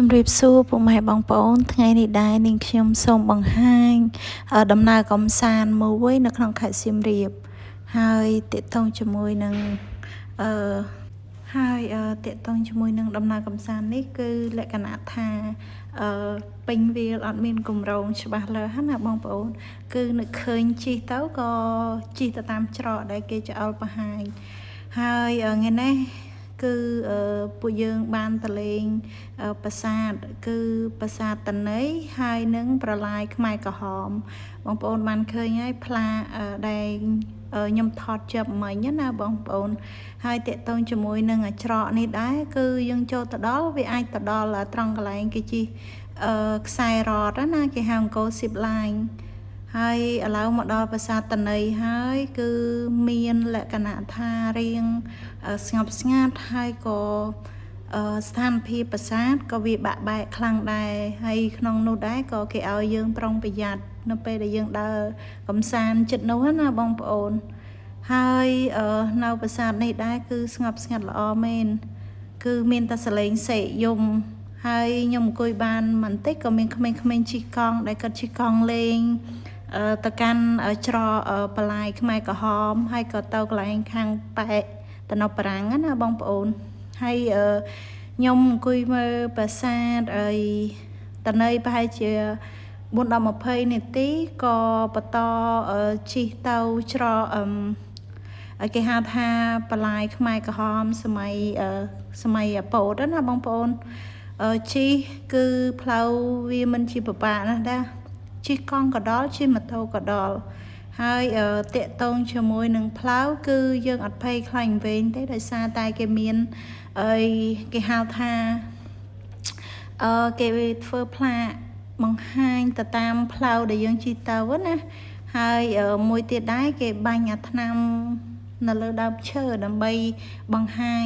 ជំរាបសួរពុកម៉ែបងប្អូនថ្ងៃនេះដែរនាងខ្ញុំសូមបង្ហាញដំណើរកំសាន្តមួយនៅក្នុងខេត្តសៀមរាបហើយតាក់ទងជាមួយនឹងដំណើរកំសាន្តនេះគឺលក្ខណៈថាពេញវាលអត់មានគម្រោងច្បាស់លាស់ណាបងប្អូនគឺនឹកឃើញជិះទៅក៏ជិះទៅតាមច្រកដែលគេចោលបង្ហាញហើយថ្ងៃនេះគឺពួកយើងបានទៅលេងប្រាសាទគឺប្រាសាទតន័យហើយនឹងប្រឡាយខ្មែរក្រហមបងប្អូនបានឃើញហើយផ្លាកដែលខ្ញុំថតជាប់មិញណាបងប្អូនហើយតាក់ទងជាមួយនឹងច្រកនេះដែរគឺយើងចូលទៅដល់វាអាចទៅដល់ត្រង់កន្លែងគេជិះខ្សែរ៉តណាគេហៅអង្គរស៊ីបឡាញហើយឥឡូវមកដល់ប្រាសាទតន័យហើយគឺមានលក្ខណៈថារៀងស្ងប់ស្ងាត់ហើយក៏ស្ថានភាពប្រាសាទក៏វាបាក់បែកខ្លាំងដែរហើយក្នុងនោះដែរក៏គេឲ្យយើងប្រុងប្រយ័ត្ននៅពេលដែលយើងដើរកំសាន្តចិត្តនោះណាបងប្អូនហើយនៅប្រាសាទនេះដែរគឺស្ងប់ស្ងាត់ល្អមែនគឺមានតែសលេងសេកយំហើយខ្ញុំអង្គុយបានបន្តិចក៏មានក្មេងៗជិះកង់ដែលគាត់ជិះកង់លេងទៅកាន់ច្រកបលាយខ្មែរក្រហមហើយក៏ទៅកន្លែងខាងប៉ែកតំណប្រាំងណាបងប្អូនហើយខ្ញុំអង្គុយមើលប្រាសាទហើយតន័យប្រហែលជា4-20នាទីក៏បន្តជិះទៅច្រកគេហៅថាបលាយខ្មែរក្រហមសម័យពោតណាបងប្អូនជិះគឺផ្លូវវាមិនជាពិបាកណាស់ដែរជិះកង់ក៏ដល់ជិះម៉ូតូក៏ដល់ហើយតាក់ទងជាមួយនឹងផ្លូវគឺយើងអត់ភ័យខ្លាញ់វែងទេដោយសារតែគេមានគេហៅថាគេធ្វើផ្លាកបង្ហាញទៅតាមផ្លូវដែលយើងជិះទៅណាហើយមួយទៀតដែរគេបាញ់អាថ្នាំនៅលើដើមឈើដើម្បីបង្ហាញ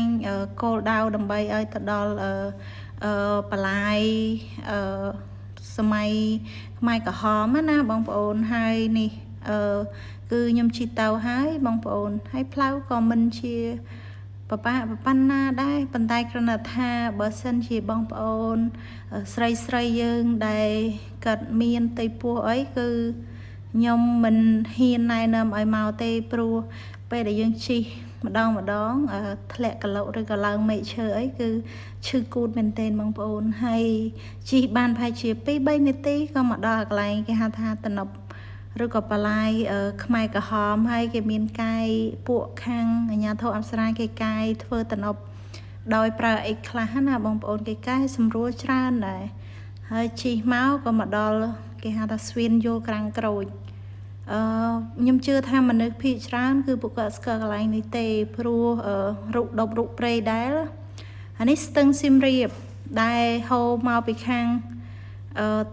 គោលដៅដើម្បីឲ្យទៅដល់បលាយសម័យខ្មែរក្រហមណាបងប្អូនហើយនេះគឺខ្ញុំជិះទៅហើយបងប្អូនហើយផ្លូវក៏មិនជាប៉ុណ្ណាដែរប៉ុន្តែគ្រាន់តែថាបើសិនជាបងប្អូនស្រីយើងដែលគាត់មានទីពោះអីគឺខ្ញុំមិនហ៊ានណែនាំឲ្យមកទេព្រោះពេលដែលយើងជិះម្ដងធ្លាក់កឡុកឬក៏ឡើងមែកឈើអីគឺឈឺគូតមែនទែនបងប្អូនហើយជិះបានប្រហែលជា 2-3 នាទីក៏មកដល់កន្លែងគេហៅថាតំណប់ឬក៏បលាយខ្មែរក្រហមហើយគេមានកាយពួកខាងអាជ្ញាធរអប្សរាគេកាយធ្វើតំណប់ដោយប្រើអីខ្លះណាបងប្អូនគេកាយសម្រួលច្រើនដែរហើយជិះមកក៏មកដល់គេហៅថាស្វៀនយល់ក្រាំងក្រូចខ្ញុំជឿថាមនុស្សភាគច្រើនគឺពួកគាត់ស្គាល់កន្លែងនេះទេព្រោះរុកដប់រុកព្រៃដែរអានេះស្ទឹងសៀមរាបដែលហូរមកពីខាង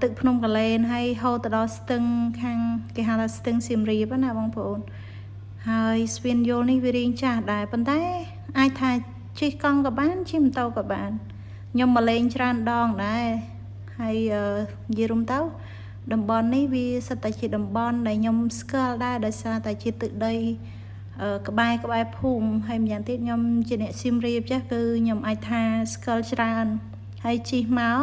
ទឹកភ្នំកាឡេនហើយហូរទៅដល់ស្ទឹងខាងគេហៅថាស្ទឹងសៀមរាបណាបងប្អូនហើយស្ពានយល់នេះវារៀងចាស់ដែរប៉ុន្តែអាចថាជិះកង់ក៏បានជិះម៉ូតូក៏បានខ្ញុំមកលេងច្រើនដងដែរហើយនិយាយរួមទៅតំបន់នេះវាសិតតែជាតំបន់ដែលខ្ញុំស្គាល់ដែរដោយសារតែជាទឹកដីក្បែរភូមិហើយម្យ៉ាងទៀតខ្ញុំជាអ្នកសៀមរាបចាស់គឺខ្ញុំអាចថាស្គាល់ច្រើនហើយជិះមក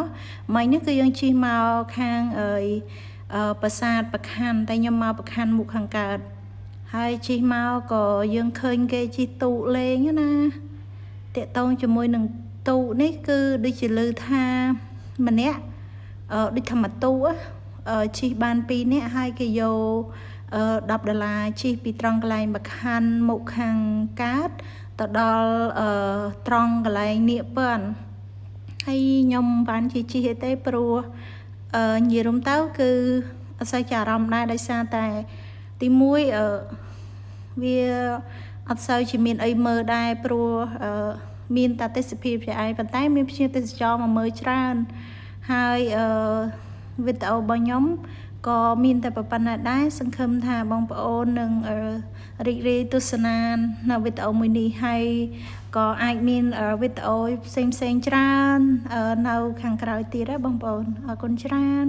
មិញនេះគឺយើងជិះមកខាងប្រាសាទប្រខ័ណ្ឌតែខ្ញុំមកប្រខ័ណ្ឌមុខខាងកើតហើយជិះមកក៏យើងឃើញគេជិះទូកលេងណាតាក់ទងជាមួយនឹងទូកនេះគឺដូចជាលើថាម្នាក់ដូចធម្មទូជិះបាន2នាក់ហើយគេយក$10ជិះពីត្រង់កន្លែងប្រខ័ណ្ឌមុខខាងកើតទៅដល់ត្រង់កន្លែងនៀកពាន់ហើយខ្ញុំបានជិះទេព្រោះនិយាយរួមទៅគឺអត់សូវជាអារម្មណ៍ដែរដោយសារតែទី1វាអត់សូវជាមានអីមើលដែរព្រោះមានតែទេសភាពជាឯងប៉ុន្តែមានភ្ញៀវទេសចរមកមើលច្រើនហើយវីដេអូរបស់ខ្ញុំក៏មានតែប៉ុណ្ណេះដែរសង្ឃឹមថាបងប្អូននឹងរីករាយទស្សនានៅវីដេអូមួយនេះហើយក៏អាចមានវីដេអូផ្សេងច្រើននៅខាងក្រោយទៀតដែរបងប្អូនអរគុណច្រើន